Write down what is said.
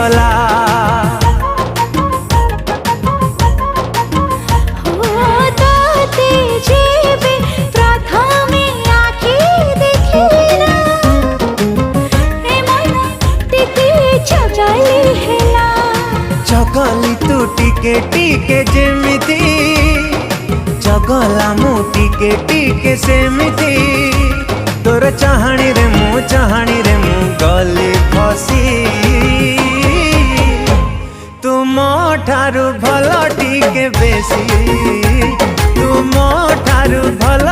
गला। जगली तू टिके टिके जेमिति जगला मु टिके टिके सेमिति तोर चाहाणी रे मु गली फसी तुम ठारू भल टिके बेसी तुम ठारू भल